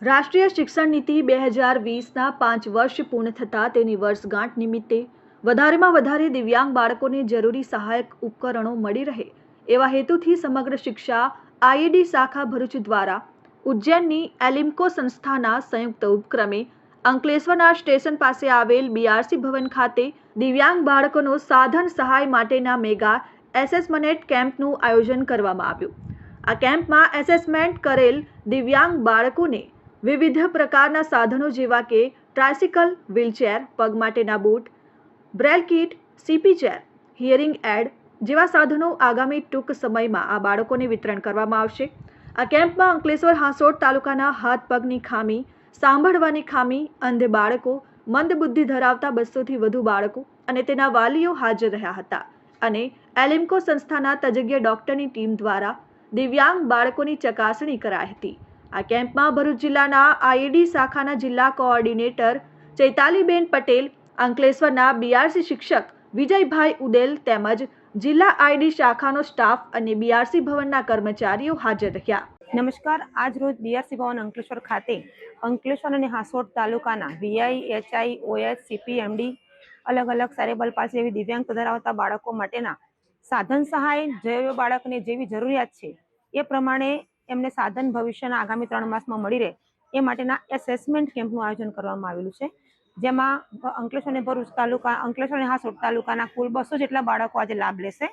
રાષ્ટ્રીય શિક્ષણ નીતિ 2020ના 5 વર્ષ પૂર્ણ થતાં તેની વર્ષગાંઠ નિમિત્તે વધારેમાં વધારે દિવ્યાંગ બાળકોને જરૂરી સહાયક ઉપકરણો મળી રહે એવા હેતુથી સમગ્ર શિક્ષા આઈઈડી શાખા ભરૂચ દ્વારા ઉજ્જૈનની એલિમ્કો સંસ્થાના સંયુક્ત ઉપક્રમે અંકલેશ્વરના સ્ટેશન પાસે આવેલ બીઆરસી ભવન ખાતે દિવ્યાંગ બાળકોનો સાધન સહાય માટેના મેગા એસેસમેન્ટ કેમ્પનું આયોજન કરવામાં આવ્યું. આ કેમ્પમાં એસેસમેન્ટ કરેલ દિવ્યાંગ બાળકોને વિવિધ પ્રકારના સાધનો જેવા કે ટ્રાયસિકલ, વ્હીલચેર, પગ માટેના boot, Braille kit, CP chair, hearing aid જેવા સાધનો આગામી ટૂંક સમયમાં આ બાળકોને વિતરણ કરવામાં આવશે. આ કેમ્પમાં અંકલેશ્વર હાંસોટ તાલુકાના હાથ પગની ખામી, સાંભળવાની ખામી, અંધ બાળકો, મંદ બુદ્ધિ ધરાવતા 200થી વધુ બાળકો અને તેના વાલીઓ હાજર રહ્યા હતા અને એલિમ્કો સંસ્થાના તજજ્ઞ ડોક્ટરની ટીમ દ્વારા દિવ્યાંગ બાળકોની ચકાસણી કરાઈ હતી. આ કેમ્પમાં ભરૂચ જિલ્લાના આઈઈડી શાખાના જિલ્લા કોઓર્ડિનેટર ચૈતાલીબેન પટેલ, અંકલેશ્વરના બીઆરસી શિક્ષક વિજયભાઈ ઉદેલ તેમજ જિલ્લા આઈઈડી શાખાનો સ્ટાફ અને બીઆરસી ભવનના કર્મચારીઓ હાજર રહ્યા. નમસ્કાર. આજ રોજ બીઆરસી ભવન અંકલેશ્વર ખાતે અંકલેશ્વર અને હાંસોટ તાલુકાના Vi, HI, OH, CP, MD અલગ અલગ સેરેબલ પાલ્સી જેવી દિવ્યાંગ ધરાવતા બાળકો માટેના સાધન સહાય જે બાળકને જેવી જરૂરિયાત છે એ પ્રમાણે એમને સાધન ભવિષ્યના આગામી 3 માસમાં મળી રહે એ માટેના એસેસમેન્ટ કેમ્પનું આયોજન કરવામાં આવેલું છે, જેમાં અંકલેશ્વર અને ભરૂચ તાલુકા, અંકલેશ્વર અને હાંસોટ તાલુકાના કુલ 200 જેટલા બાળકો આજે લાભ લેશે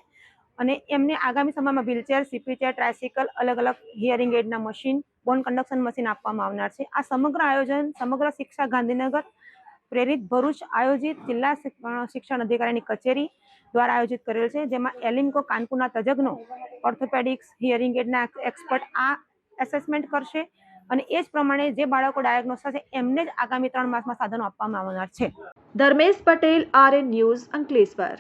અને એમને આગામી સમયમાં વ્હીલચેર, સીપી ચેર, ટ્રાયસિકલ, અલગ અલગ હિયરિંગ એડના મશીન, બોન કન્ડક્શન મશીન આપવામાં આવનાર છે. આ સમગ્ર આયોજન સમગ્ર શિક્ષા ગાંધીનગર પ્રેરિત ભરૂચ આયોજિત જિલ્લા શિક્ષણ અધિકારીની કચેરી દ્વારા આયોજિત કરેલ છે, જેમાં એલિમ્કો કાનપુરના તજજ્ઞો, ઓર્થોપેડિક્સ, હિયરિંગ એડના એક્સપર્ટ આ એસેસમેન્ટ કરશે અને એ જ પ્રમાણે જે બાળકો ડાયગ્નોસ થશે એમને જ આગામી 3 માસમાં સાધનો આપવામાં આવનાર છે. Dharmesh Patel, RN news, Ankleshwar.